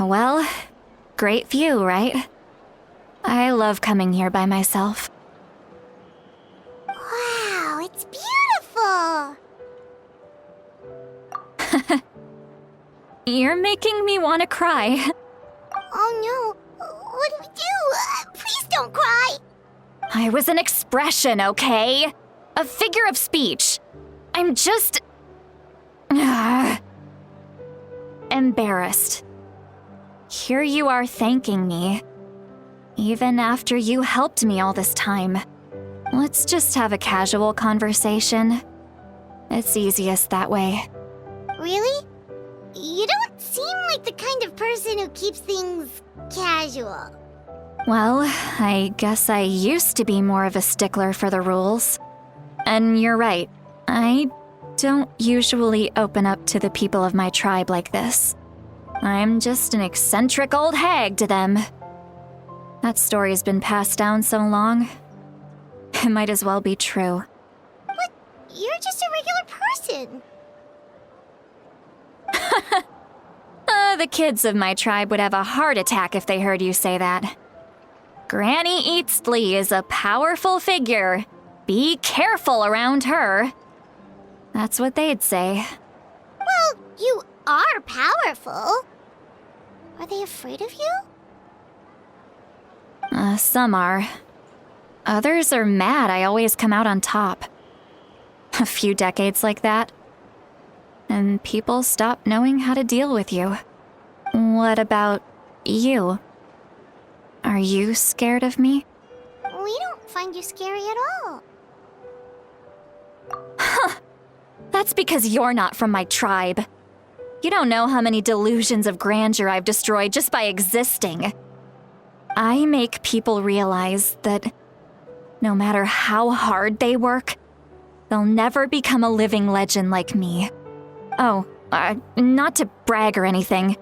Well, great view, right? I love coming here by myself. Wow, it's beautiful! You're making me want to cry. Oh no, what do we do? Please don't cry! I was an expression, okay? A figure of speech. I'm just... embarrassed. Here you are thanking me. Even after you helped me all this time. Let's just have a casual conversation. It's easiest that way. Really? You don't seem like the kind of person who keeps things casual. Well, I guess I used to be more of a stickler for the rules. And you're right, I don't usually open up to the people of my tribe like this. I'm just an eccentric old hag to them. That story's been passed down so long, it might as well be true. But you're just a regular person. The kids of my tribe would have a heart attack if they heard you say that. Granny Eatsley is a powerful figure. Be careful around her. That's what they'd say. Well, you are powerful. Are they afraid of you? Some are. Others are mad I always come out on top. A few decades like that, and people stop knowing how to deal with you. What about you? Are you scared of me? We don't find you scary at all. That's because you're not from my tribe. You don't know how many delusions of grandeur I've destroyed just by existing. I make people realize that no matter how hard they work, they'll never become a living legend like me. Oh, not to brag or anything.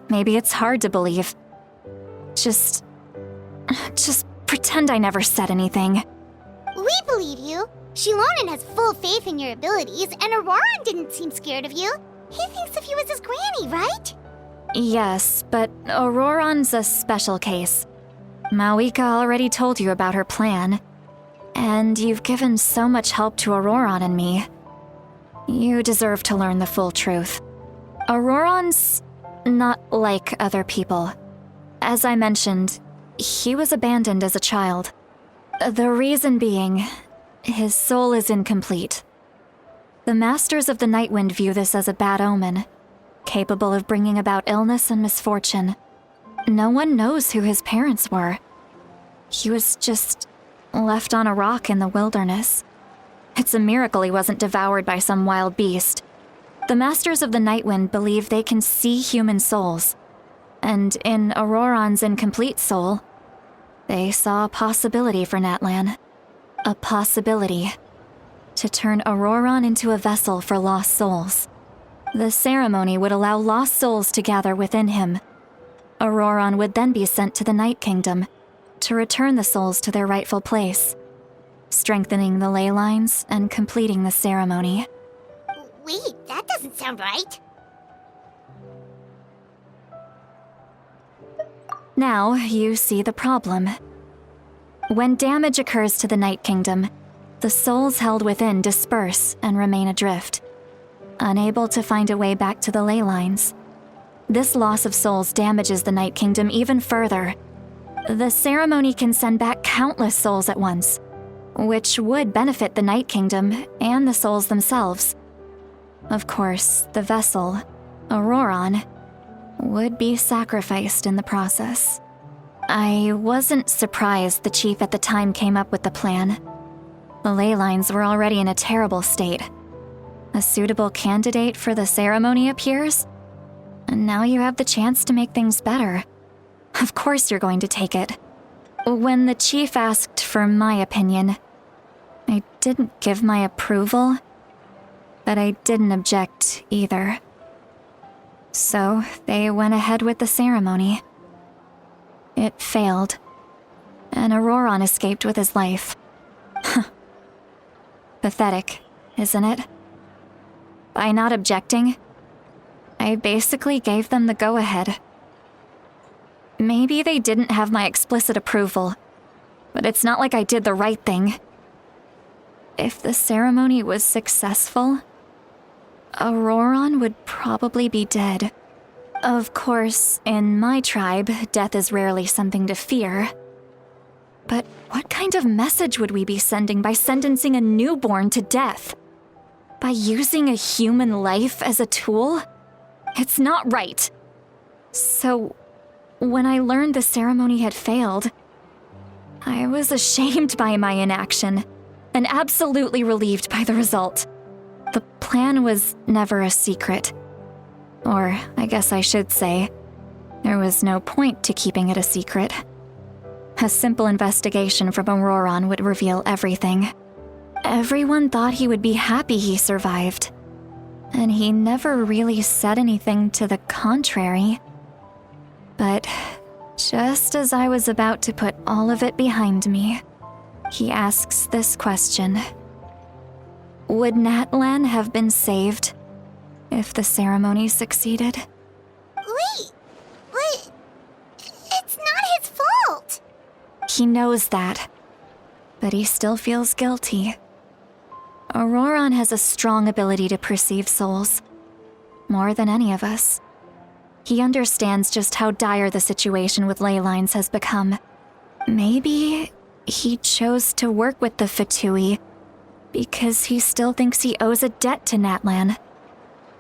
Maybe it's hard to believe. Just pretend I never said anything. We believe you. Shilonen has full faith in your abilities, and Auroran didn't seem scared of you. He thinks of you as his granny, right? Yes, but Auroran's a special case. Mawika already told you about her plan. And you've given so much help to Auroran and me. You deserve to learn the full truth. Auroran's not like other people. As I mentioned, he was abandoned as a child. The reason being, his soul is incomplete. The Masters of the Nightwind view this as a bad omen, capable of bringing about illness and misfortune. No one knows who his parents were. He was just left on a rock in the wilderness. It's a miracle he wasn't devoured by some wild beast. The Masters of the Nightwind believe they can see human souls, and in Auroran's incomplete soul, they saw a possibility for Natlan. A possibility to turn Auroran into a vessel for lost souls. The ceremony would allow lost souls to gather within him. Auroran would then be sent to the Night Kingdom to return the souls to their rightful place, strengthening the ley lines and completing the ceremony. Wait, that doesn't sound right. Now you see the problem. When damage occurs to the Night Kingdom, the souls held within disperse and remain adrift, unable to find a way back to the ley lines. This loss of souls damages the Night Kingdom even further. The ceremony can send back countless souls at once, which would benefit the Night Kingdom and the souls themselves. Of course, the vessel, Auroran, would be sacrificed in the process. I wasn't surprised the chief at the time came up with the plan. The ley lines were already in a terrible state. A suitable candidate for the ceremony appears, and now you have the chance to make things better. Of course you're going to take it. When the chief asked for my opinion, I didn't give my approval, but I didn't object either. So they went ahead with the ceremony. It failed, and Auroran escaped with his life. Pathetic, isn't it? By not objecting, I basically gave them the go-ahead. Maybe they didn't have my explicit approval, but it's not like I did the right thing. If the ceremony was successful, Auroron would probably be dead. Of course, in my tribe, death is rarely something to fear. But what kind of message would we be sending by sentencing a newborn to death? By using a human life as a tool? It's not right. So, when I learned the ceremony had failed, I was ashamed by my inaction, and absolutely relieved by the result. The plan was never a secret. Or, I guess I should say, there was no point to keeping it a secret. A simple investigation from Auroron would reveal everything. Everyone thought he would be happy he survived, and he never really said anything to the contrary. But just as I was about to put all of it behind me, he asks this question. Would Natlan have been saved if the ceremony succeeded? Wait, but it's not his fault. He knows that, but he still feels guilty. Auroron has a strong ability to perceive souls, more than any of us. He understands just how dire the situation with ley lines has become. Maybe he chose to work with the Fatui because he still thinks he owes a debt to Natlan.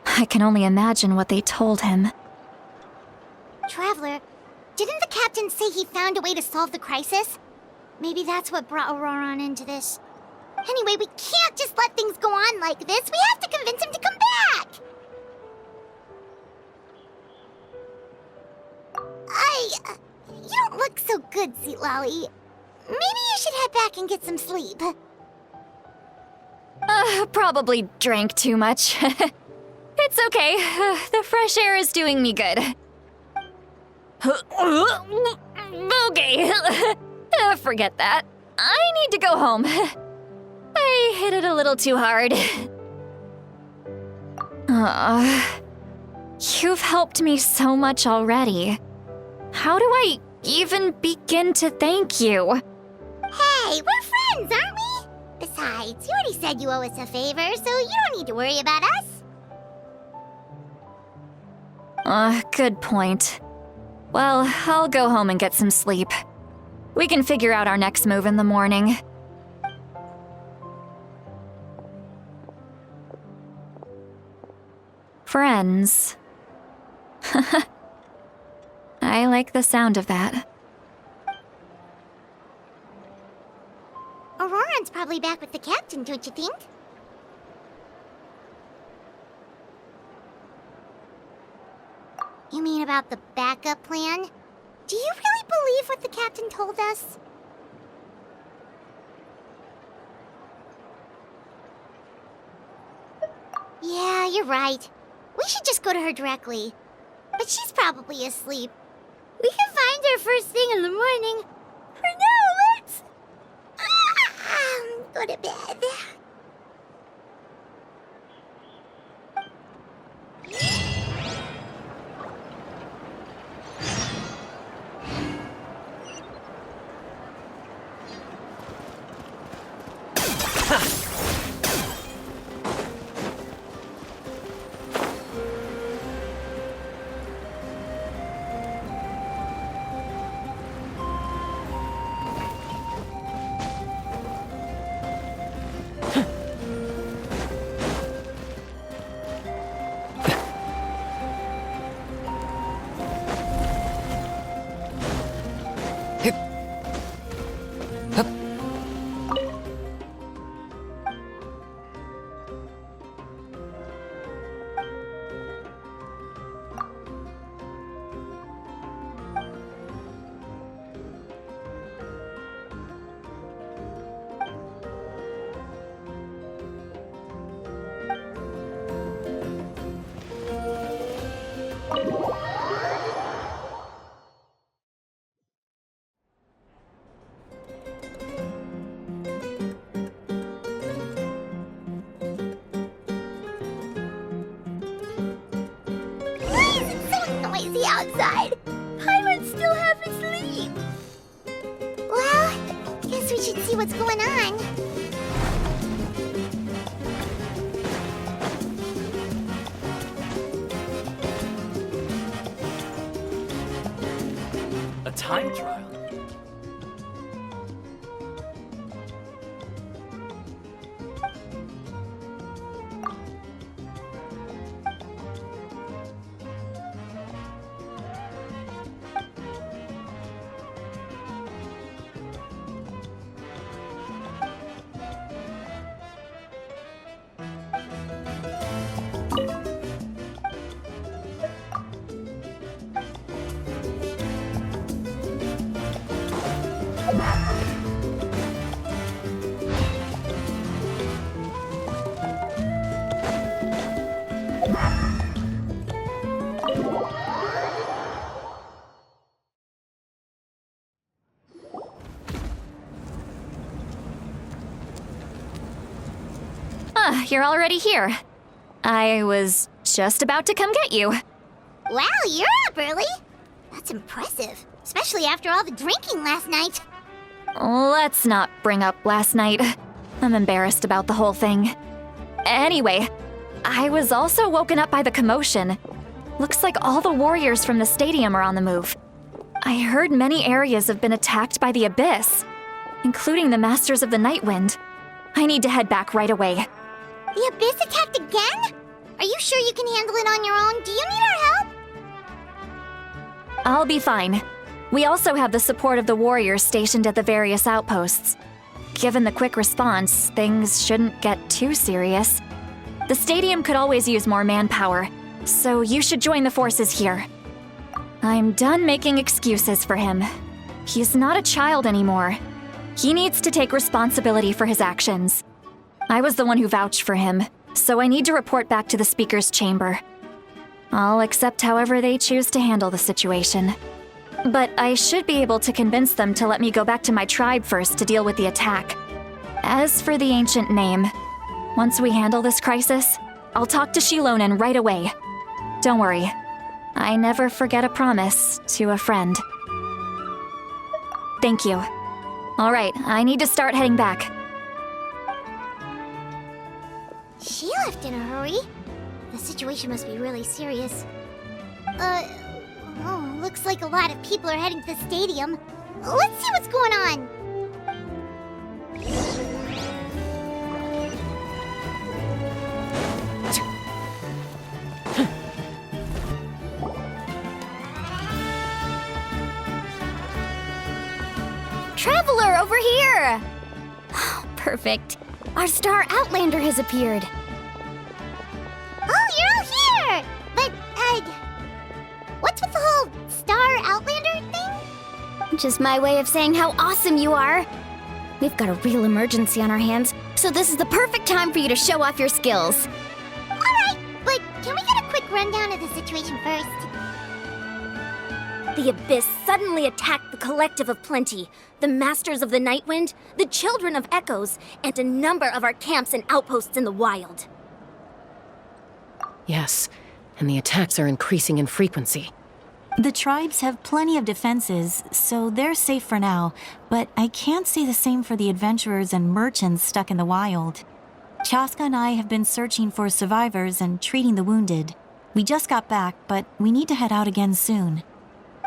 I can only imagine what they told him. Traveler, didn't the captain say he found a way to solve the crisis? Maybe that's what brought Auroron into this. Anyway, we can't just let things go on like this. We have to convince him to come back! You don't look so good, Sweet Lolly. Maybe you should head back and get some sleep. Probably drank too much. It's okay. The fresh air is doing me good. Okay. Forget that. I need to go home. I hit it a little too hard. You've helped me so much already. How do I even begin to thank you? Hey, we're friends, aren't we? Besides, you already said you owe us a favor, so you don't need to worry about us. Good point. Well, I'll go home and get some sleep. We can figure out our next move in the morning. Friends. I like the sound of that. Auroron's probably back with the captain, don't you think? You mean about the backup plan? Do you really believe what the captain told us? Yeah, you're right. We should just go to her directly. But she's probably asleep. We can find her first thing in the morning. For now, let's... go to bed. outside. Pirates still haven't sleep. Well, guess we should see what's going on. A time trial? You're already here. I was just about to come get you. Wow, you're up early. That's impressive, especially after all the drinking last night. Let's not bring up last night. I'm embarrassed about the whole thing. Anyway, I was also woken up by the commotion. Looks like all the warriors from the stadium are on the move. I heard many areas have been attacked by the Abyss, including the Masters of the Nightwind. I need to head back right away. The Abyss attacked again? Are you sure you can handle it on your own? Do you need our help? I'll be fine. We also have the support of the warriors stationed at the various outposts. Given the quick response, things shouldn't get too serious. The stadium could always use more manpower, so you should join the forces here. I'm done making excuses for him. He's not a child anymore. He needs to take responsibility for his actions. I was the one who vouched for him, so I need to report back to the Speaker's chamber. I'll accept however they choose to handle the situation. But I should be able to convince them to let me go back to my tribe first to deal with the attack. As for the ancient name, once we handle this crisis, I'll talk to Shilonen right away. Don't worry, I never forget a promise to a friend. Thank you. All right, I need to start heading back. She left in a hurry. The situation must be really serious. Looks like a lot of people are heading to the stadium. Let's see what's going on. Traveler, over here! Perfect. Our star Outlander has appeared. Oh, you're all here! But, what's with the whole Star Outlander thing? Just my way of saying how awesome you are. We've got a real emergency on our hands, so this is the perfect time for you to show off your skills. Alright, but can we get a quick rundown of the situation first? The Abyss suddenly attacked the Collective of Plenty, the Masters of the Nightwind, the Children of Echoes, and a number of our camps and outposts in the wild. Yes, and the attacks are increasing in frequency. The tribes have plenty of defenses, so they're safe for now, but I can't say the same for the adventurers and merchants stuck in the wild. Chaska and I have been searching for survivors and treating the wounded. We just got back, but we need to head out again soon.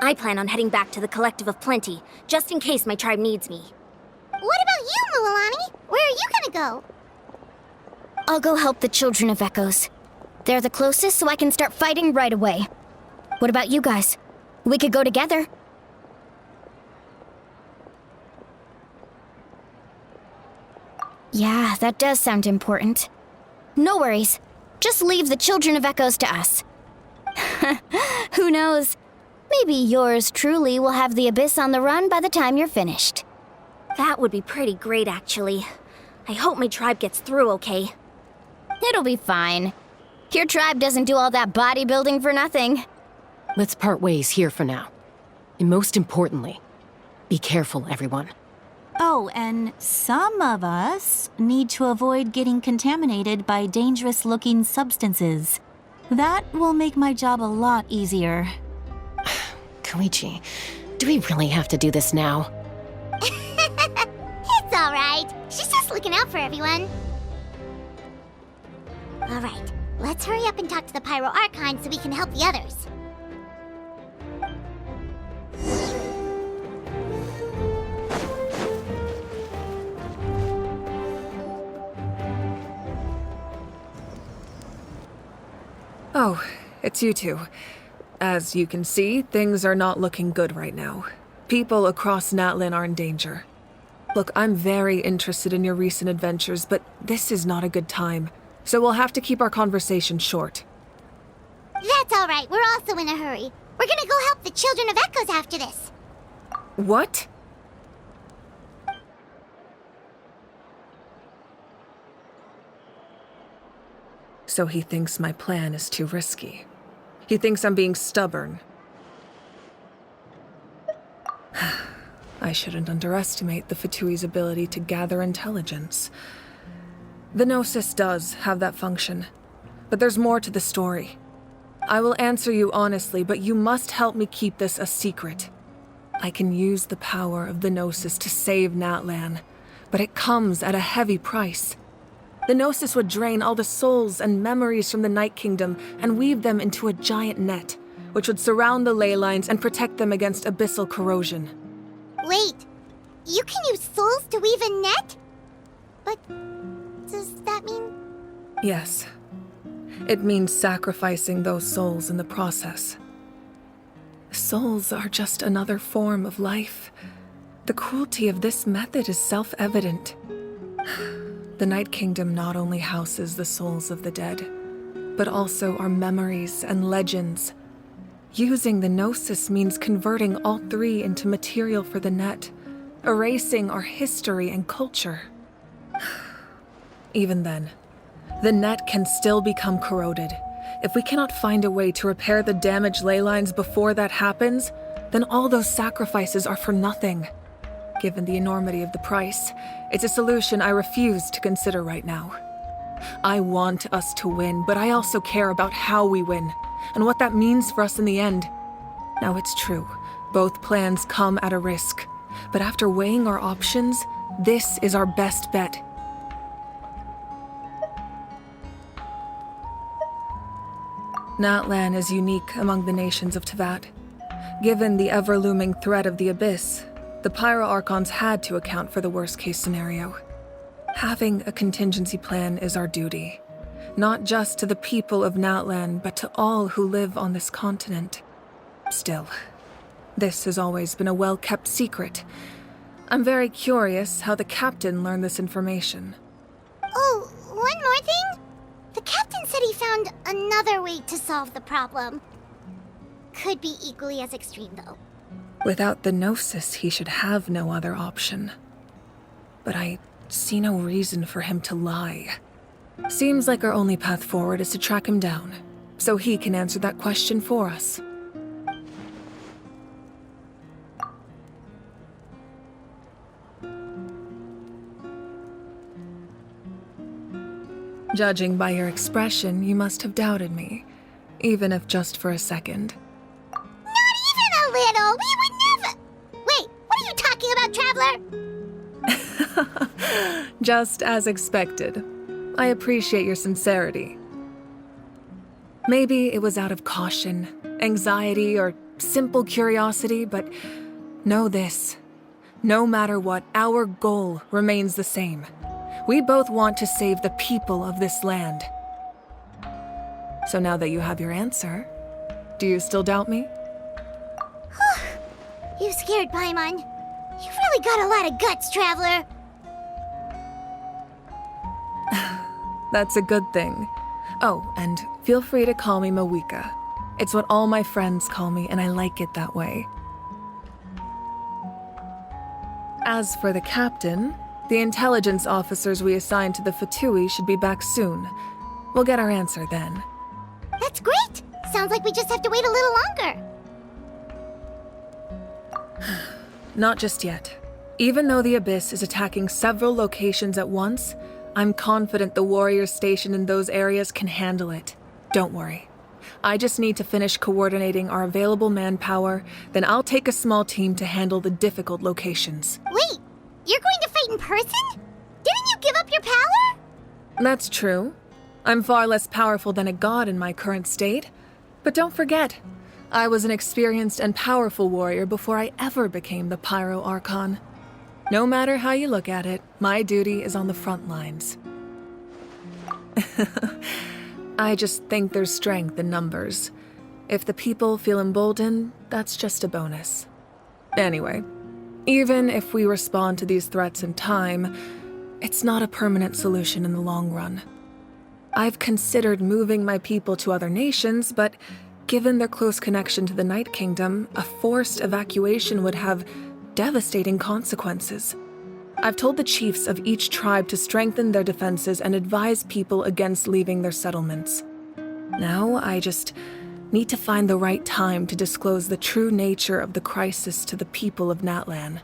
I plan on heading back to the Collective of Plenty, just in case my tribe needs me. What about you, Mulalani? Where are you gonna go? I'll go help the Children of Echoes. They're the closest, so I can start fighting right away. What about you guys? We could go together. Yeah, that does sound important. No worries. Just leave the Children of Echoes to us. Who knows? Maybe yours truly will have the Abyss on the run by the time you're finished. That would be pretty great, actually. I hope my tribe gets through okay. It'll be fine. Your tribe doesn't do all that bodybuilding for nothing. Let's part ways here for now. And most importantly, be careful, everyone. Oh, and some of us need to avoid getting contaminated by dangerous-looking substances. That will make my job a lot easier. Koichi, do we really have to do this now? It's alright. She's just looking out for everyone. Alright, let's hurry up and talk to the Pyro Archon so we can help the others. Oh, it's you two. As you can see, things are not looking good right now. People across Natlin are in danger. Look, I'm very interested in your recent adventures, but this is not a good time. So we'll have to keep our conversation short. That's alright, we're also in a hurry. We're gonna go help the Children of Echoes after this. What? So he thinks my plan is too risky. He thinks I'm being stubborn. I shouldn't underestimate the Fatui's ability to gather intelligence. The Gnosis does have that function, but there's more to the story. I will answer you honestly, but you must help me keep this a secret. I can use the power of the Gnosis to save Natlan, but it comes at a heavy price. The Gnosis would drain all the souls and memories from the Night Kingdom and weave them into a giant net, which would surround the ley lines and protect them against abyssal corrosion. Wait, you can use souls to weave a net? But does that mean... Yes. It means sacrificing those souls in the process. Souls are just another form of life. The cruelty of this method is self-evident. The Night Kingdom not only houses the souls of the dead, but also our memories and legends. Using the Gnosis means converting all three into material for the net, erasing our history and culture. Even then, the net can still become corroded. If we cannot find a way to repair the damaged ley lines before that happens, then all those sacrifices are for nothing. Given the enormity of the price, it's a solution I refuse to consider right now. I want us to win, but I also care about how we win, and what that means for us in the end. Now it's true, both plans come at a risk, but after weighing our options, this is our best bet. Natlan is unique among the nations of Teyvat. Given the ever-looming threat of the Abyss, the Pyro Archons had to account for the worst-case scenario. Having a contingency plan is our duty, not just to the people of Natlan, but to all who live on this continent. Still, this has always been a well-kept secret. I'm very curious how the captain learned this information. Oh, one more thing? The captain said he found another way to solve the problem. Could be equally as extreme, though. Without the Gnosis, he should have no other option. But I see no reason for him to lie. Seems like our only path forward is to track him down, so he can answer that question for us. Judging by your expression, you must have doubted me, even if just for a second. Not even a little! We would never... Wait, what are you talking about, Traveler? Just as expected. I appreciate your sincerity. Maybe it was out of caution, anxiety, or simple curiosity, but know this. No matter what, our goal remains the same. We both want to save the people of this land. So now that you have your answer, do you still doubt me? You scared Paimon. You've really got a lot of guts, Traveler. That's a good thing. Oh, and feel free to call me Mawika. It's what all my friends call me, and I like it that way. As for the captain, the intelligence officers we assigned to the Fatui should be back soon. We'll get our answer then. That's great! Sounds like we just have to wait a little longer. Not just yet. Even though the Abyss is attacking several locations at once, I'm confident the warriors stationed in those areas can handle it. Don't worry. I just need to finish coordinating our available manpower, then I'll take a small team to handle the difficult locations. Wait, you're going to fight in person? Didn't you give up your power? That's true. I'm far less powerful than a god in my current state. But don't forget, I was an experienced and powerful warrior before I ever became the Pyro Archon. No matter how you look at it, my duty is on the front lines. I just think there's strength in numbers. If the people feel emboldened, that's just a bonus. Anyway, even if we respond to these threats in time, it's not a permanent solution in the long run. I've considered moving my people to other nations, but given their close connection to the Night Kingdom, a forced evacuation would have devastating consequences. I've told the chiefs of each tribe to strengthen their defenses and advise people against leaving their settlements. Now, I just need to find the right time to disclose the true nature of the crisis to the people of Natlan.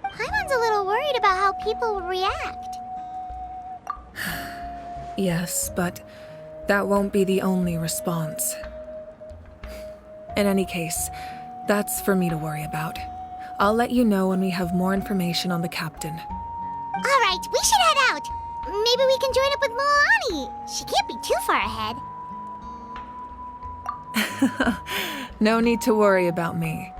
Paimon's a little worried about how people will react. Yes, but that won't be the only response. In any case, that's for me to worry about. I'll let you know when we have more information on the captain. All right, we should head out. Maybe we can join up with Moani. She can't be too far ahead. No need to worry about me.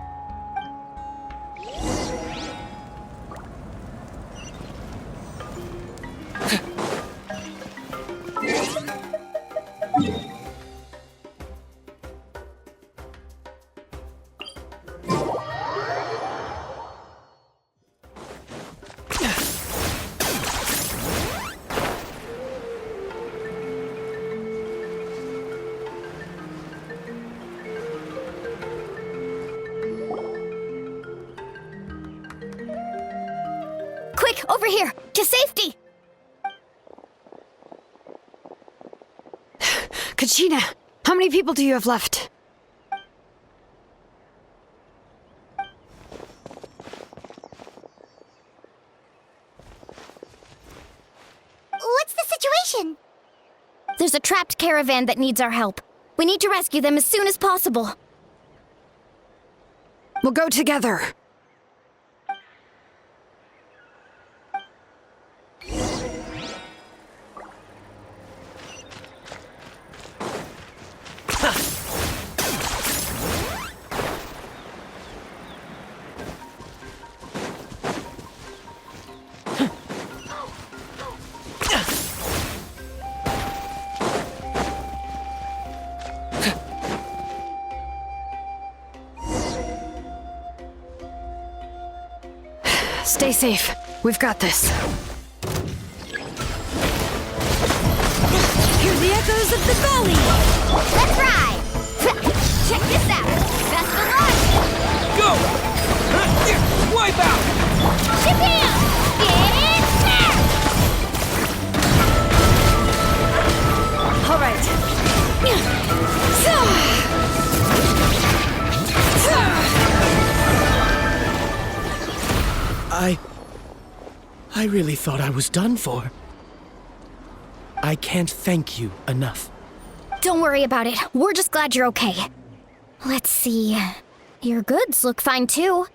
Quick, over here! To safety! Kachina, how many people do you have left? What's the situation? There's a trapped caravan that needs our help. We need to rescue them as soon as possible. We'll go together. Stay safe. We've got this. Hear the echoes of the valley! Let's ride! Check this out! Best of luck! Go! Wipe out! Shabam! It's there! All right. I really thought I was done for. I can't thank you enough. Don't worry about it. We're just glad you're okay. Let's see. Your goods look fine too.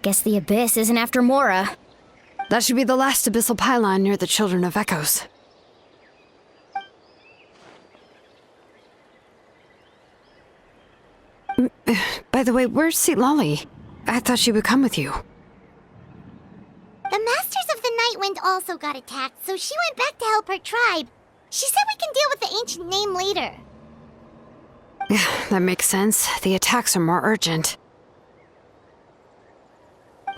Guess the Abyss isn't after Mora. That should be the last abyssal pylon near the Children of Echoes. By the way, where's Lolly? I thought she would come with you. The Masters of the Night Wind also got attacked, so she went back to help her tribe. She said we can deal with the ancient name later. That makes sense. The attacks are more urgent.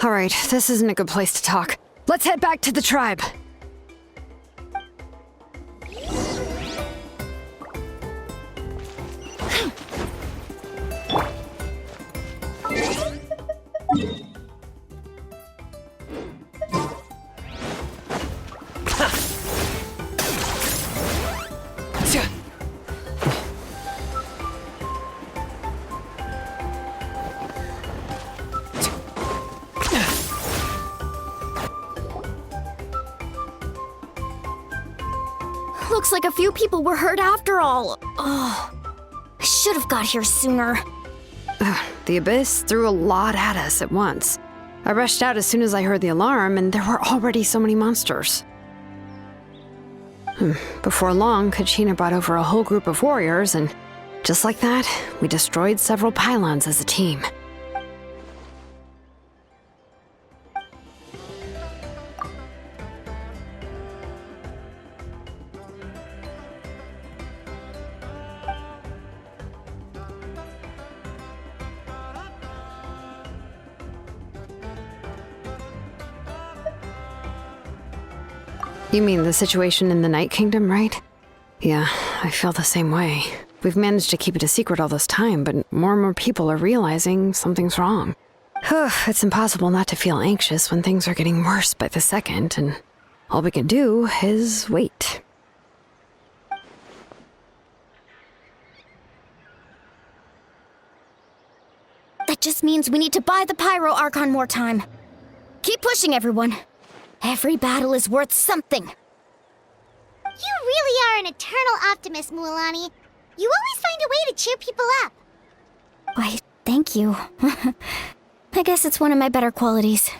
Alright, this isn't a good place to talk. Let's head back to the tribe. Looks like a few people were hurt after all. Oh. should have got here sooner. The Abyss threw a lot at us at once. I rushed out as soon as I heard the alarm, and there were already so many monsters. Before long, Kachina brought over a whole group of warriors, and just like that, we destroyed several pylons as a team. You mean the situation in the Night Kingdom, right? Yeah, I feel the same way. We've managed to keep it a secret all this time, but more and more people are realizing something's wrong. It's impossible not to feel anxious when things are getting worse by the second, and all we can do is wait. That just means we need to buy the Pyro Archon more time. Keep pushing, everyone. Every battle is worth something. You really are an eternal optimist, Mualani. You always find a way to cheer people up. Why, thank you. I guess it's one of my better qualities.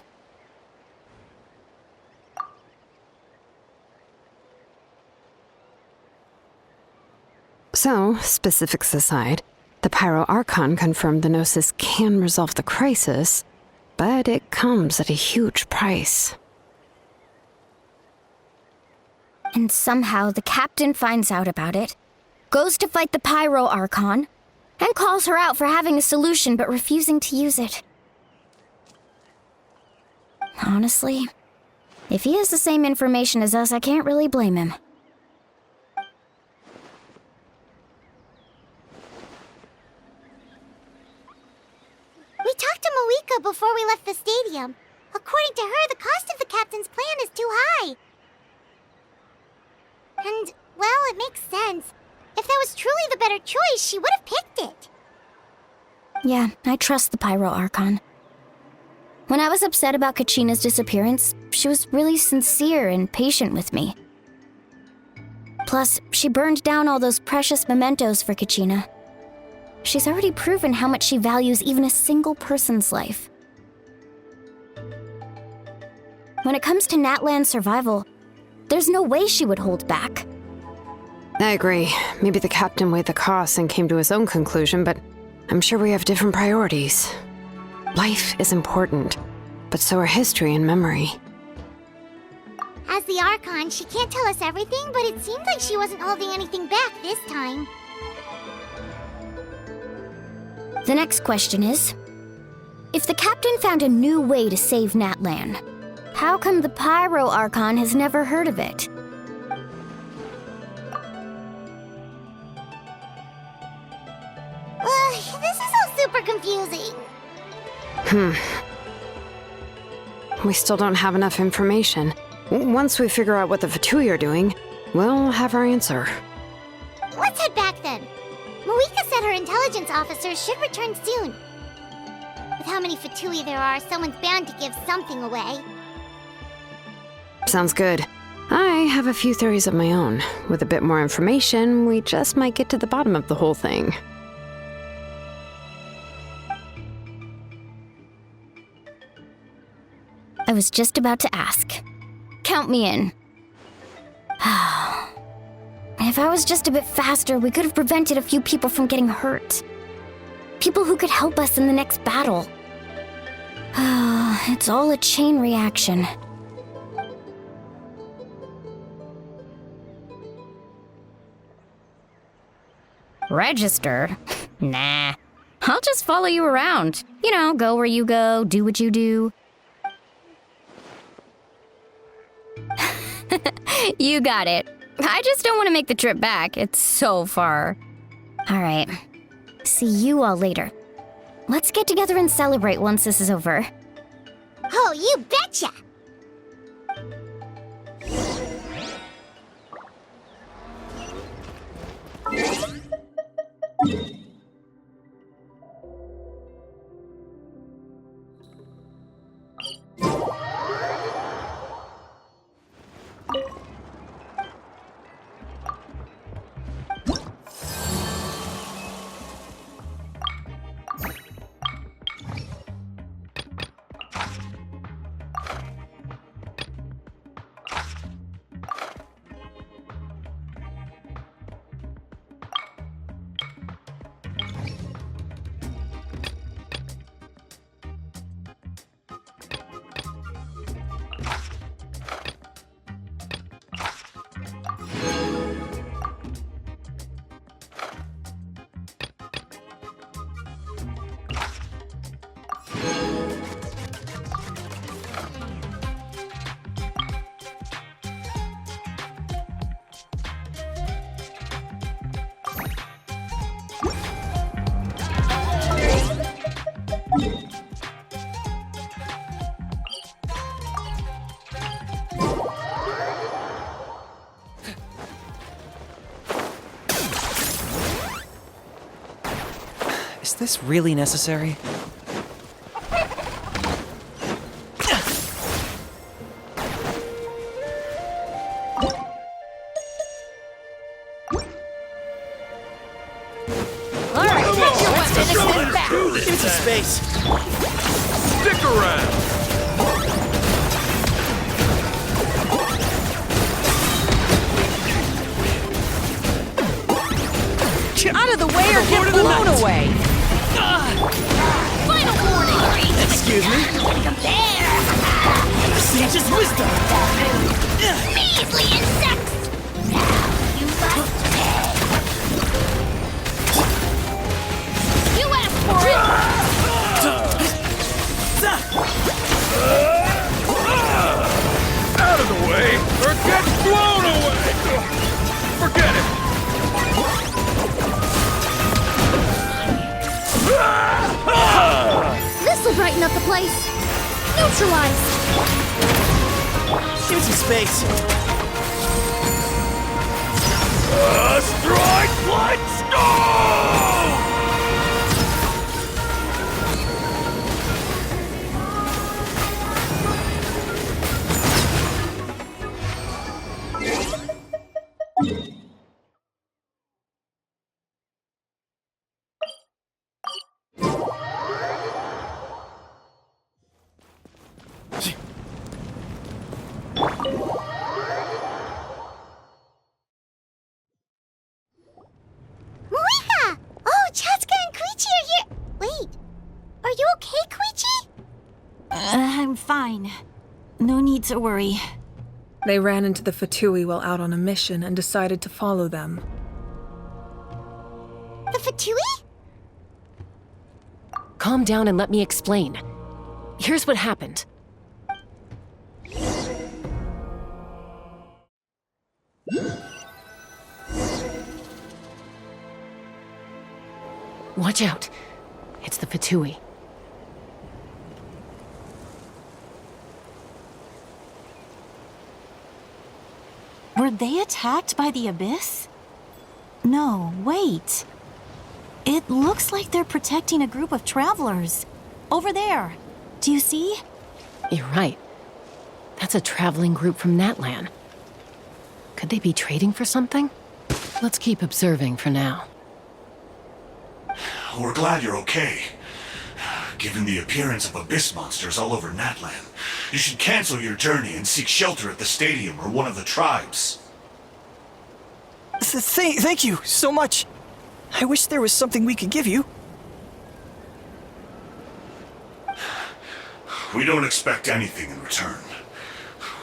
So, specifics aside, the Pyro Archon confirmed the Gnosis can resolve the crisis, but it comes at a huge price. And somehow the captain finds out about it, goes to fight the Pyro Archon, and calls her out for having a solution but refusing to use it. Honestly, if he has the same information as us, I can't really blame him. We talked to Moika before we left the stadium. According to her, the cost of the captain's plan is too high. And, well, it makes sense. If that was truly the better choice, she would have picked it. Yeah, I trust the Pyro Archon. When I was upset about Kachina's disappearance, she was really sincere and patient with me. Plus, she burned down all those precious mementos for Kachina. She's already proven how much she values even a single person's life. When it comes to Natlan's survival, there's no way she would hold back. I agree. Maybe the captain weighed the costs and came to his own conclusion, but I'm sure we have different priorities. Life is important, but so are history and memory. As the Archon, she can't tell us everything, but it seemed like she wasn't holding anything back this time. The next question is, if the captain found a new way to save Natlan, how come the Pyro Archon has never heard of it? This is all super confusing. We still don't have enough information. Once we figure out what the Fatui are doing, we'll have our answer. Let's head back then. Moika said her intelligence officers should return soon. With how many Fatui there are, someone's bound to give something away. Sounds good. I have a few theories of my own. With a bit more information, we just might get to the bottom of the whole thing. I was just about to ask. Count me in. If I was just a bit faster, we could have prevented a few people from getting hurt. People who could help us in the next battle. It's all a chain reaction. Register? Nah. I'll just follow you around. You know, go where you go, do what you do. You got it. I just don't want to make the trip back. It's so far. All right. See you all later. Let's get together and celebrate once this is over. Oh, you betcha! this really necessary? Give me some space. Stick around! Out of the way or get blown away! Final warning! Excuse me? Sage's wisdom! Measly insects! Now you must pay! You asked for Out of the way or get blown away! Forget it! This'll brighten up the place. Neutralize. Give me some space. Strike like stone! Marika! Oh, Chaska and Koichi are here! Wait, are you okay, Koichi? I'm fine. No need to worry. They ran into the Fatui while out on a mission and decided to follow them. The Fatui? Calm down and let me explain. Here's what happened. Watch out. It's the Fatui. Were they attacked by the Abyss? No, wait. It looks like they're protecting a group of travelers. Over there. Do you see? You're right. That's a traveling group from Natlan. Could they be trading for something? Let's keep observing for now. We're glad you're okay. Given the appearance of abyss monsters all over Natlan, you should cancel your journey and seek shelter at the stadium or one of the tribes. Thank you so much. I wish there was something we could give you. We don't expect anything in return.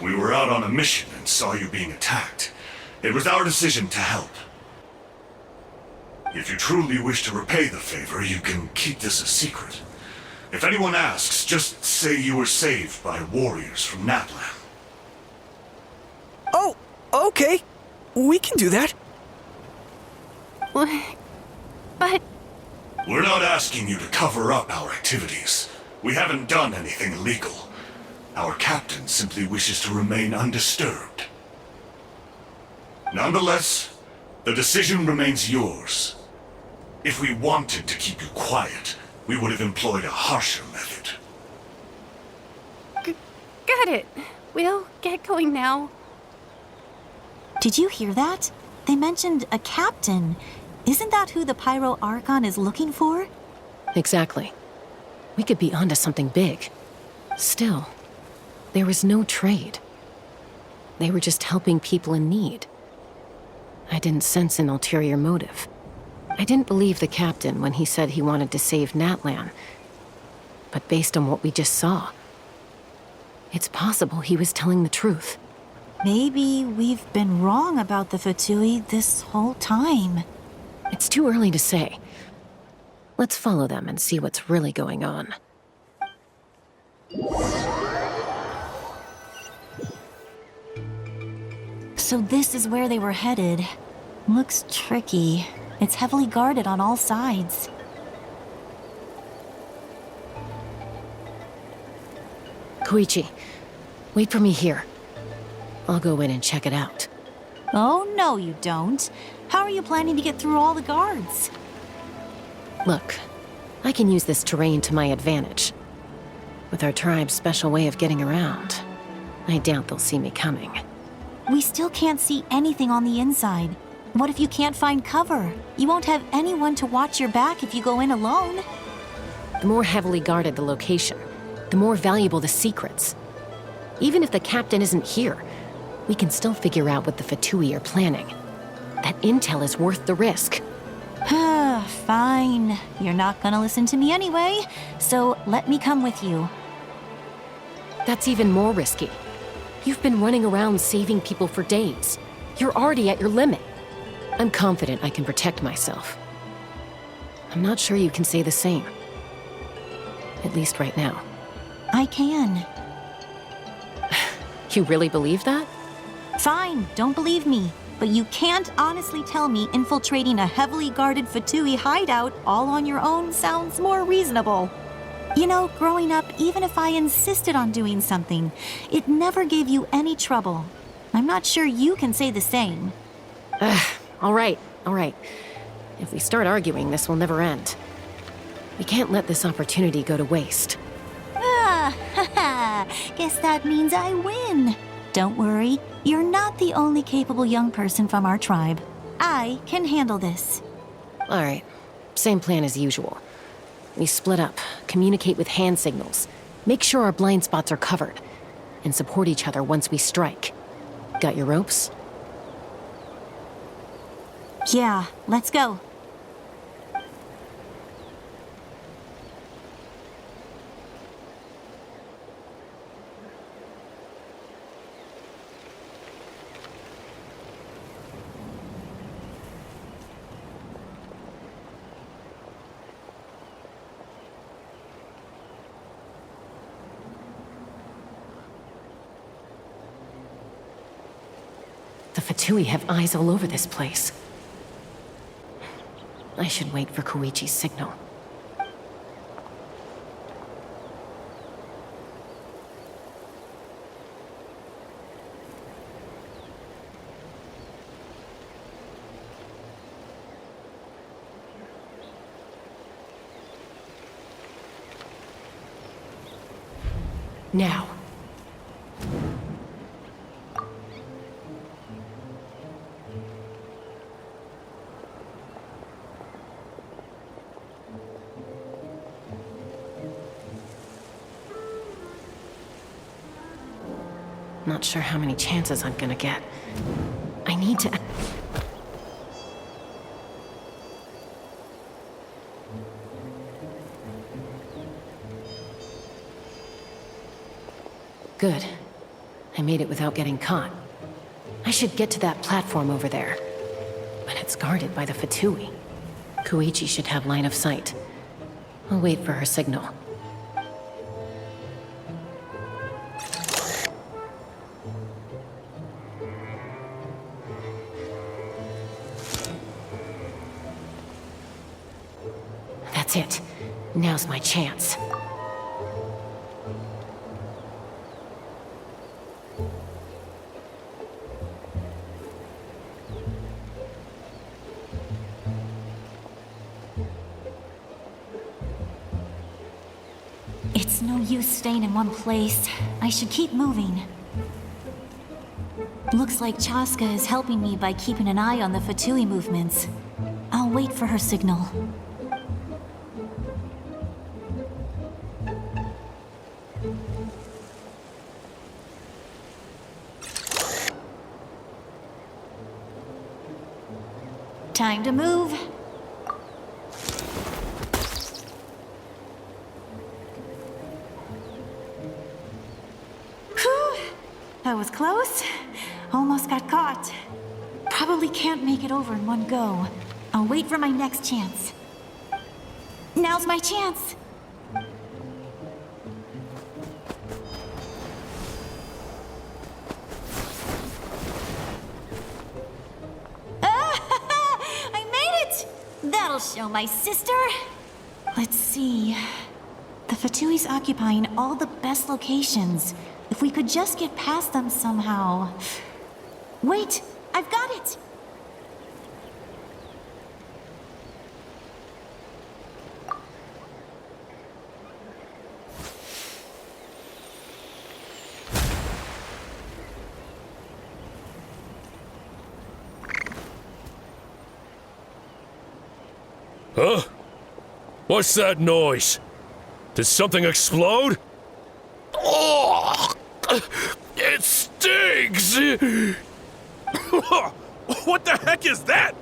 We were out on a mission and saw you being attacked. It was our decision to help. If you truly wish to repay the favor, you can keep this a secret. If anyone asks, just say you were saved by warriors from Natlan. Oh, okay. We can do that. But... We're not asking you to cover up our activities. We haven't done anything illegal. Our captain simply wishes to remain undisturbed. Nonetheless, the decision remains yours. If we wanted to keep you quiet, we would have employed a harsher method. Got it. We'll get going now. Did you hear that? They mentioned a captain. Isn't that who the Pyro Archon is looking for? Exactly. We could be onto something big. Still, there was no trade. They were just helping people in need. I didn't sense an ulterior motive. I didn't believe the captain when he said he wanted to save Natlan. But based on what we just saw, it's possible he was telling the truth. Maybe we've been wrong about the Fatui this whole time. It's too early to say. Let's follow them and see what's really going on. So this is where they were headed. Looks tricky. It's heavily guarded on all sides. Koichi, wait for me here. I'll go in and check it out. Oh, no you don't. How are you planning to get through all the guards? Look, I can use this terrain to my advantage. With our tribe's special way of getting around, I doubt they'll see me coming. We still can't see anything on the inside. What if you can't find cover? You won't have anyone to watch your back if you go in alone. The more heavily guarded the location, the more valuable the secrets. Even if the captain isn't here, we can still figure out what the Fatui are planning. That intel is worth the risk. Fine. You're not gonna listen to me anyway, so let me come with you. That's even more risky. You've been running around saving people for days. You're already at your limit. I'm confident I can protect myself. I'm not sure you can say the same. At least right now. I can. You really believe that? Fine, don't believe me. But you can't honestly tell me infiltrating a heavily guarded Fatui hideout all on your own sounds more reasonable. You know, growing up, even if I insisted on doing something, it never gave you any trouble. I'm not sure you can say the same. All right. If we start arguing, this will never end. We can't let this opportunity go to waste. Guess that means I win. Don't worry, you're not the only capable young person from our tribe. I can handle this. All right, same plan as usual. We split up, communicate with hand signals, make sure our blind spots are covered, and support each other once we strike. Got your ropes? Yeah, let's go. The Fatui have eyes all over this place. I should wait for Koichi's signal. Now. Not sure how many chances I'm gonna get. I need to... Good. I made it without getting caught. I should get to that platform over there. But it's guarded by the Fatui. Koichi should have line of sight. I'll wait for her signal. That's it. Now's my chance. It's no use staying in one place. I should keep moving. Looks like Chaska is helping me by keeping an eye on the Fatui movements. I'll wait for her signal. Time to move. Whew! That was close. Almost got caught. Probably can't make it over in one go. I'll wait for my next chance. Now's my chance. That'll show my sister. Let's see. The Fatui's occupying all the best locations. If we could just get past them somehow. Wait, I've got it! Huh? What's that noise? Did something explode? Oh! It stinks! What the heck is that?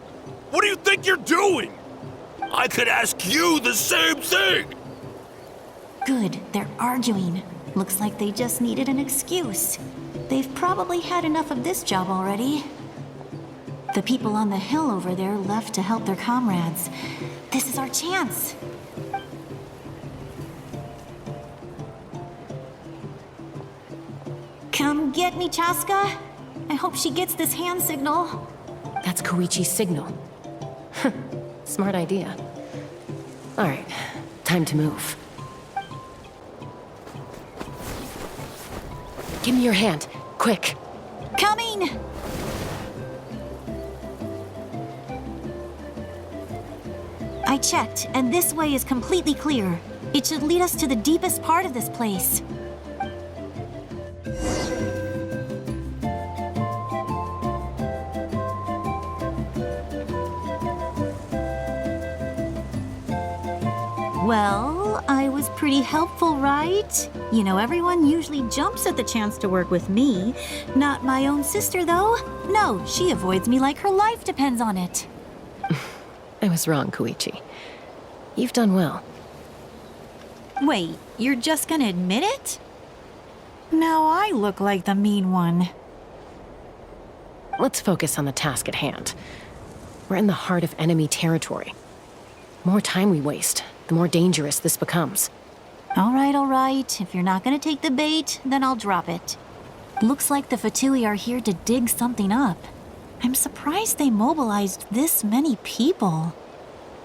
What do you think you're doing? I could ask you the same thing! Good, they're arguing. Looks like they just needed an excuse. They've probably had enough of this job already. The people on the hill over there left to help their comrades. This is our chance. Come get me, Chaska. I hope she gets this hand signal. That's Koichi's signal. Smart idea. All right, time to move. Give me your hand, quick. Coming! I checked, and this way is completely clear. It should lead us to the deepest part of this place. Well, I was pretty helpful, right? You know, everyone usually jumps at the chance to work with me. Not my own sister, though. No, she avoids me like her life depends on it. I was wrong, Koichi. You've done well. Wait, you're just gonna admit it? Now I look like the mean one. Let's focus on the task at hand. We're in the heart of enemy territory. The more time we waste, the more dangerous this becomes. All right. If you're not gonna take the bait, then I'll drop it. Looks like the Fatui are here to dig something up. I'm surprised they mobilized this many people.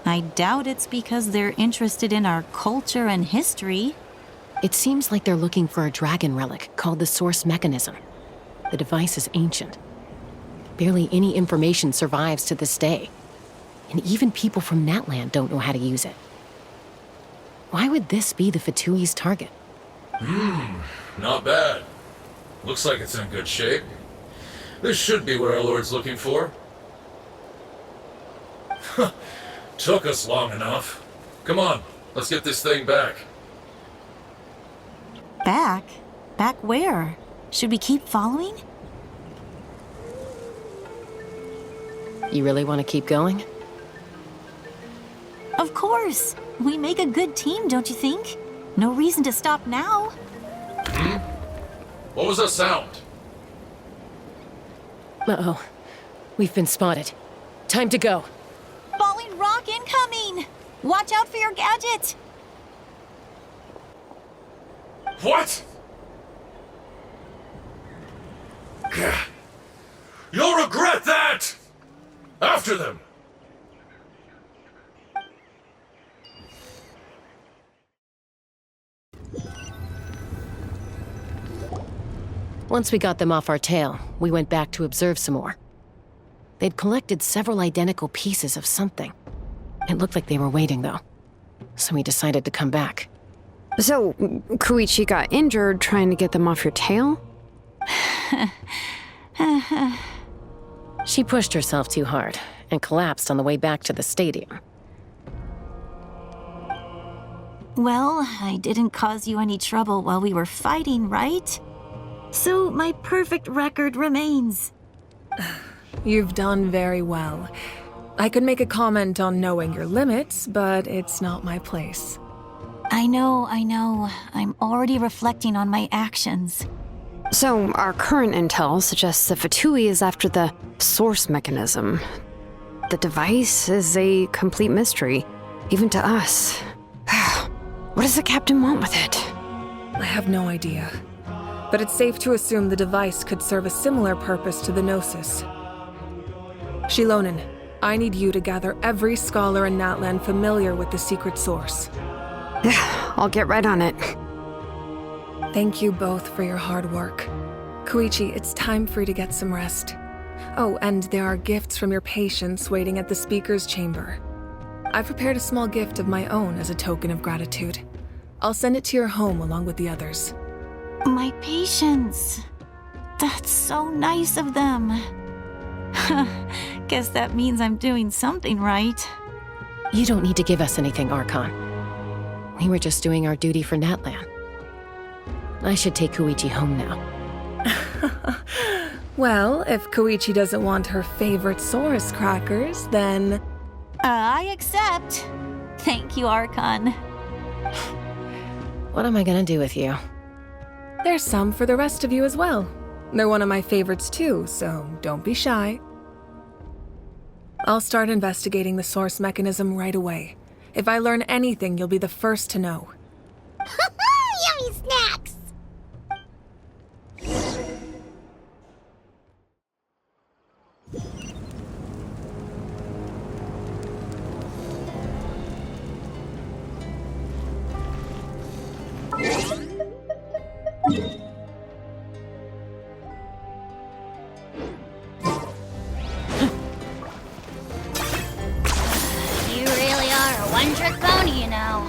I doubt it's because they're interested in our culture and history. It seems like they're looking for a dragon relic called the Source Mechanism. The device is ancient. Barely any information survives to this day. And even people from Natland don't know how to use it. Why would this be the Fatui's target? Not bad. Looks like it's in good shape. This should be what our Lord's looking for. Took us long enough. Come on, let's get this thing back. Back? Back where? Should we keep following? You really want to keep going? Of course. We make a good team, don't you think? No reason to stop now. What was that sound? Uh-oh. We've been spotted. Time to go. Falling rock incoming! Watch out for your gadget! What? You'll regret that! After them! Once we got them off our tail, we went back to observe some more. They'd collected several identical pieces of something. It looked like they were waiting, though. So we decided to come back. So, Koichi got injured trying to get them off your tail? She pushed herself too hard and collapsed on the way back to the stadium. Well, I didn't cause you any trouble while we were fighting, right? So my perfect record remains. You've done very well. I could make a comment on knowing your limits, but it's not my place. I know. I'm already reflecting on my actions. So, our current intel suggests the Fatui is after the Source Mechanism. The device is a complete mystery, even to us. What does the captain want with it? I have no idea. But it's safe to assume the device could serve a similar purpose to the Gnosis. Shilonen, I need you to gather every scholar in Natland familiar with the secret source. I'll get right on it. Thank you both for your hard work. Koichi, it's time for you to get some rest. Oh, and there are gifts from your patients waiting at the speaker's chamber. I've prepared a small gift of my own as a token of gratitude. I'll send it to your home along with the others. My patience. That's so nice of them. Guess that means I'm doing something right. You don't need to give us anything, Archon. We were just doing our duty for Natlan. I should take Koichi home now. Well, if Koichi doesn't want her favorite Saurus crackers, then... I accept. Thank you, Archon. What am I gonna do with you? There's some for the rest of you as well. They're one of my favorites too, so don't be shy. I'll start investigating the source mechanism right away. If I learn anything, you'll be the first to know. Yummy snacks! You really are a one-trick pony, you know.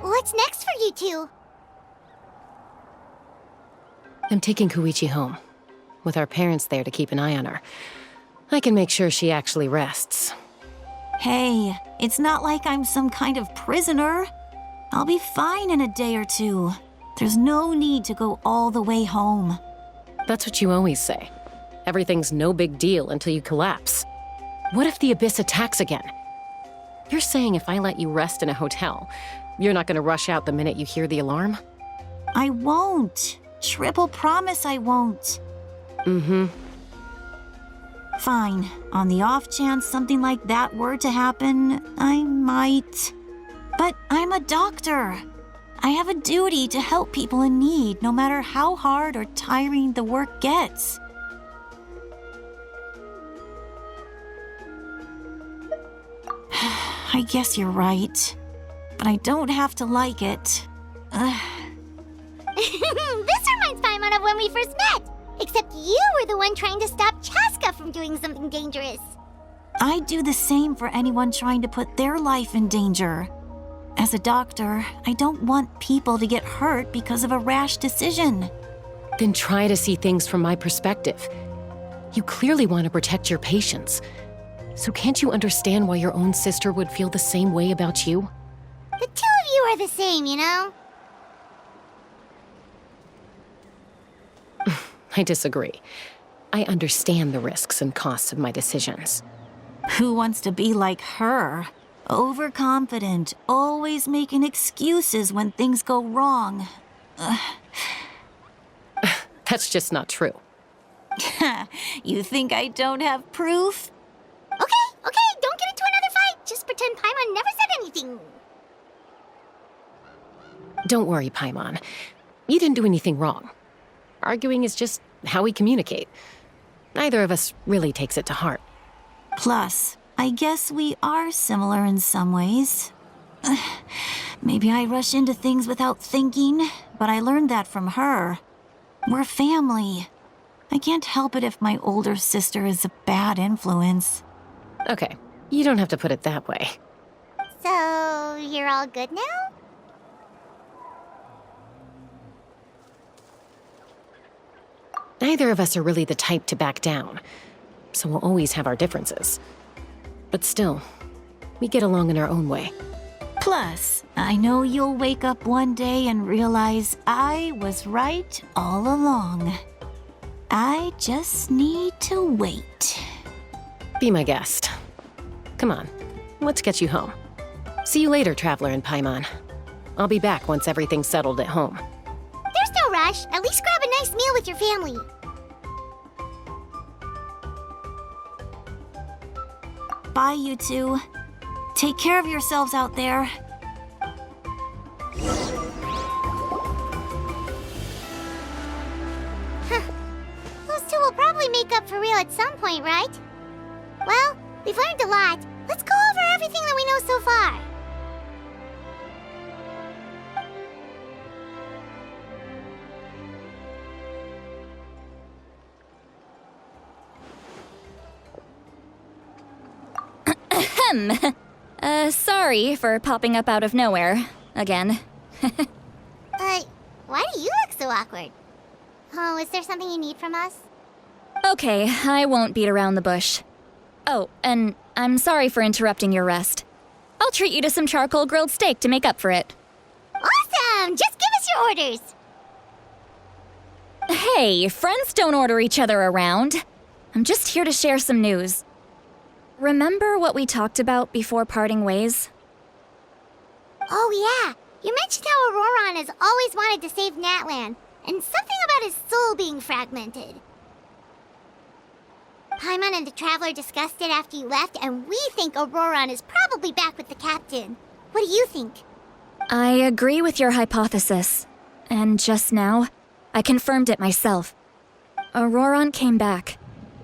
What's next for you two? I'm taking Koichi home. With our parents there to keep an eye on her. I can make sure she actually rests. Hey, it's not like I'm some kind of prisoner. I'll be fine in a day or two. There's no need to go all the way home. That's what you always say. Everything's no big deal until you collapse. What if the Abyss attacks again? You're saying if I let you rest in a hotel, you're not gonna rush out the minute you hear the alarm? I won't. Triple promise I won't. Mm-hmm. Fine. On the off chance something like that were to happen, I might. But I'm a doctor. I have a duty to help people in need, no matter how hard or tiring the work gets. I guess you're right. But I don't have to like it. This reminds Paimon of when we first met. Except you were the one trying to stop Chaska from doing something dangerous. I'd do the same for anyone trying to put their life in danger. As a doctor, I don't want people to get hurt because of a rash decision. Then try to see things from my perspective. You clearly want to protect your patients. So can't you understand why your own sister would feel the same way about you? The two of you are the same, you know? I disagree. I understand the risks and costs of my decisions. Who wants to be like her? Overconfident, always making excuses when things go wrong. That's just not true. You think I don't have proof? Okay, don't get into another fight. Just pretend Paimon never said anything. Don't worry, Paimon. You didn't do anything wrong. Arguing is just how we communicate. Neither of us really takes it to heart. Plus, I guess we are similar in some ways. Maybe I rush into things without thinking, but I learned that from her. We're family. I can't help it if my older sister is a bad influence. Okay, you don't have to put it that way. So, you're all good now? Neither of us are really the type to back down, so we'll always have our differences. But still, we get along in our own way. Plus, I know you'll wake up one day and realize I was right all along. I just need to wait. Be my guest. Come on, let's get you home. See you later, Traveler and Paimon. I'll be back once everything's settled at home. There's no rush. At least grab a nice meal with your family. Bye, you two. Take care of yourselves out there. make up for real at some point, right? Well, we've learned a lot. Let's go over everything that we know so far. Sorry for popping up out of nowhere. Again. Why do you look so awkward? Oh, is there something you need from us? Okay, I won't beat around the bush. Oh, and I'm sorry for interrupting your rest. I'll treat you to some charcoal grilled steak to make up for it. Awesome! Just give us your orders! Hey, friends don't order each other around. I'm just here to share some news. Remember what we talked about before parting ways? Oh yeah, you mentioned how Auroron has always wanted to save Natlan, and something about his soul being fragmented. Paimon and the Traveler discussed it after you left, and we think Auroron is probably back with the Captain. What do you think? I agree with your hypothesis. And just now, I confirmed it myself. Auroron came back.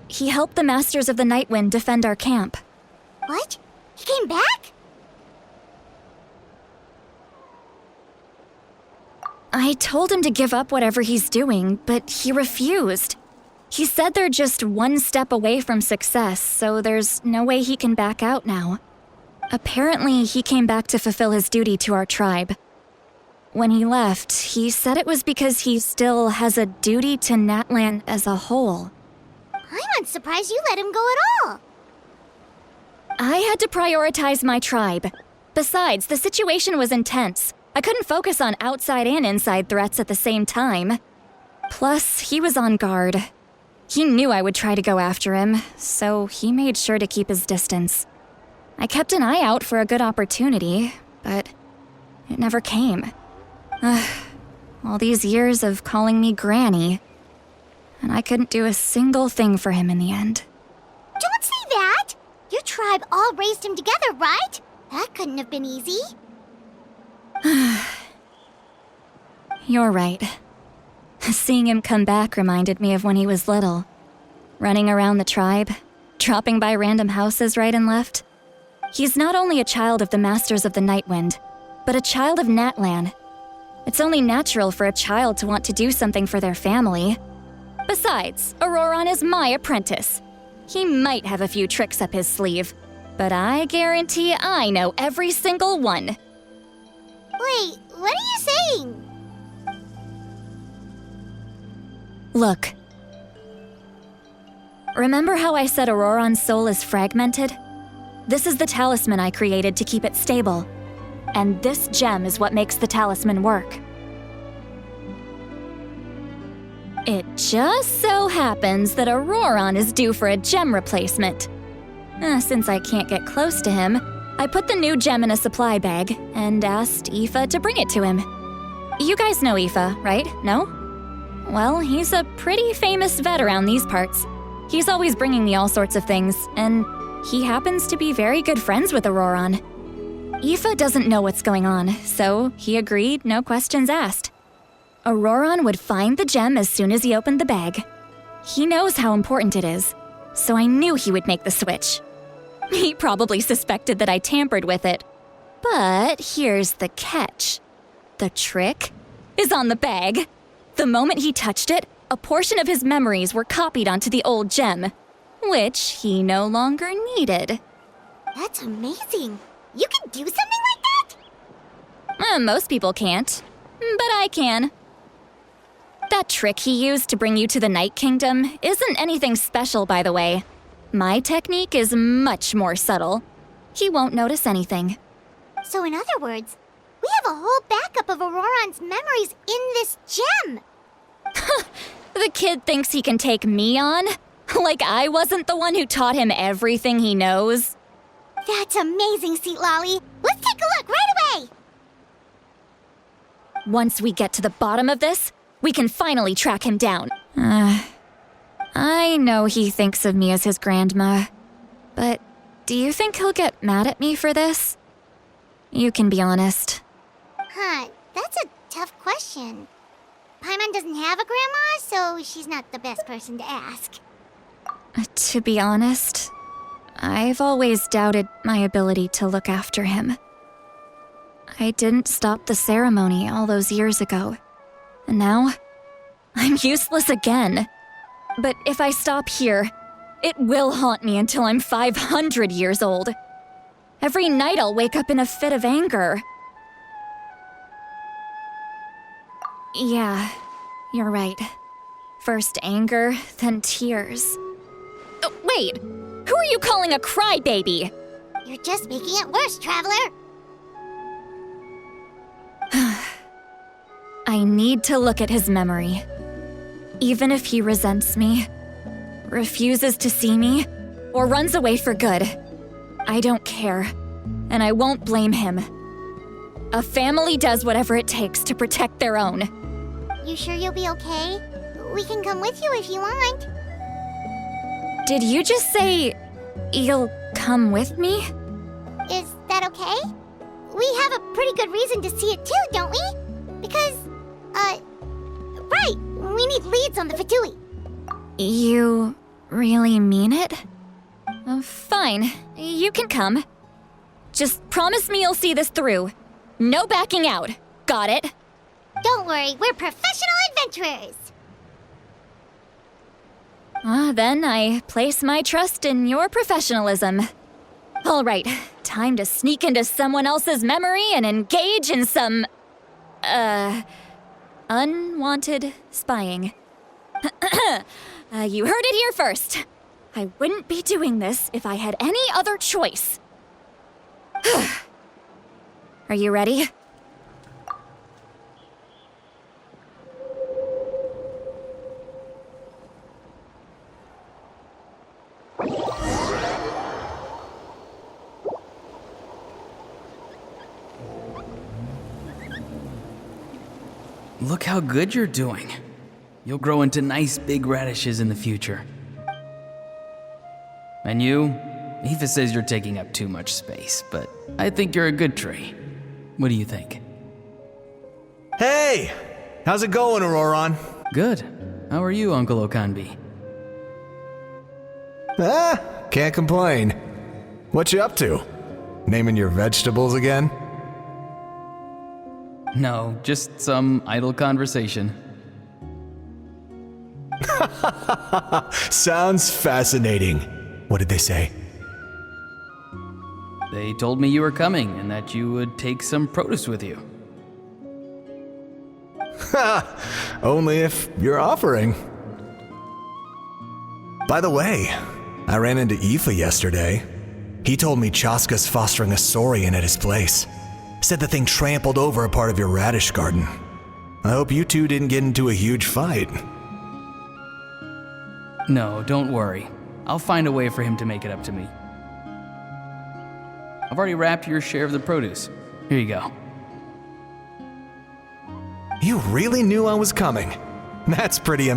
He helped the Masters of the Nightwind defend our camp. What? He came back? I told him to give up whatever he's doing, but he refused. He said they're just one step away from success, so there's no way he can back out now. Apparently, he came back to fulfill his duty to our tribe. When he left, he said it was because he still has a duty to Natlan as a whole. I'm not surprised you let him go at all. I had to prioritize my tribe. Besides, the situation was intense. I couldn't focus on outside and inside threats at the same time. Plus, he was on guard. He knew I would try to go after him, so he made sure to keep his distance. I kept an eye out for a good opportunity, but it never came. All these years of calling me Granny, and I couldn't do a single thing for him in the end. Don't say that! Your tribe all raised him together, right? That couldn't have been easy. You're right. Seeing him come back reminded me of when he was little. Running around the tribe, dropping by random houses right and left. He's not only a child of the Masters of the Nightwind, but a child of Natlan. It's only natural for a child to want to do something for their family. Besides, Auroron is my apprentice. He might have a few tricks up his sleeve, but I guarantee I know every single one. Wait, what are you saying? Look. Remember how I said Auroron's soul is fragmented? This is the talisman I created to keep it stable. And this gem is what makes the talisman work. It just so happens that Auroron is due for a gem replacement. Since I can't get close to him, I put the new gem in a supply bag and asked Aoife to bring it to him. You guys know Aoife, right? No? Well, he's a pretty famous vet around these parts. He's always bringing me all sorts of things, and he happens to be very good friends with Auroron. Aoife doesn't know what's going on, so he agreed, no questions asked. Auroron would find the gem as soon as he opened the bag. He knows how important it is, so I knew he would make the switch. He probably suspected that I tampered with it. But here's the catch. The trick is on the bag. The moment he touched it, a portion of his memories were copied onto the old gem, which he no longer needed. That's amazing. You can do something like that? Most people can't, but I can. That trick he used to bring you to the Night Kingdom isn't anything special, by the way. My technique is much more subtle. He won't notice anything. So in other words, we have a whole backup of Auroron's memories in this gem. The kid thinks he can take me on? Like I wasn't the one who taught him everything he knows? That's amazing, Seat Lolly. Let's take a look right away. Once we get to the bottom of this, we can finally track him down. I know he thinks of me as his grandma, but do you think he'll get mad at me for this? You can be honest. That's a tough question. Paimon doesn't have a grandma, so she's not the best person to ask. To be honest, I've always doubted my ability to look after him. I didn't stop the ceremony all those years ago, and now I'm useless again. But if I stop here, it will haunt me until I'm 500 years old. Every night I'll wake up in a fit of anger. Yeah, you're right. First anger, then tears. Oh, wait! Who are you calling a crybaby? You're just making it worse, Traveler. I need to look at his memory. Even if he resents me, refuses to see me, or runs away for good, I don't care, and I won't blame him. A family does whatever it takes to protect their own. You sure you'll be okay? We can come with you if you want. Did you just say you'll come with me? Is that okay? We have a pretty good reason to see it too, don't we? Because, right, we need leads on the Fatui. You really mean it? Oh, fine, you can come. Just promise me you'll see this through. No backing out. Got it? Don't worry, we're professional adventurers. Then I place my trust in your professionalism. All right, time to sneak into someone else's memory and engage in some, unwanted spying. You heard it here first. I wouldn't be doing this if I had any other choice. Are you ready? Look how good you're doing. You'll grow into nice big radishes in the future. And you? Aoife says you're taking up too much space, but I think you're a good tree. What do you think? Hey! How's it going, Auroron? Good. How are you, Uncle Okanbi? Can't complain. What you up to? Naming your vegetables again? No, just some idle conversation. Sounds fascinating. What did they say? They told me you were coming and that you would take some produce with you. Only if you're offering. By the way, I ran into Aoife yesterday. He told me Chaska's fostering a saurian at his place. Said the thing trampled over a part of your radish garden. I hope you two didn't get into a huge fight. No, don't worry. I'll find a way for him to make it up to me. I've already wrapped your share of the produce. Here you go. You really knew I was coming. That's pretty amazing.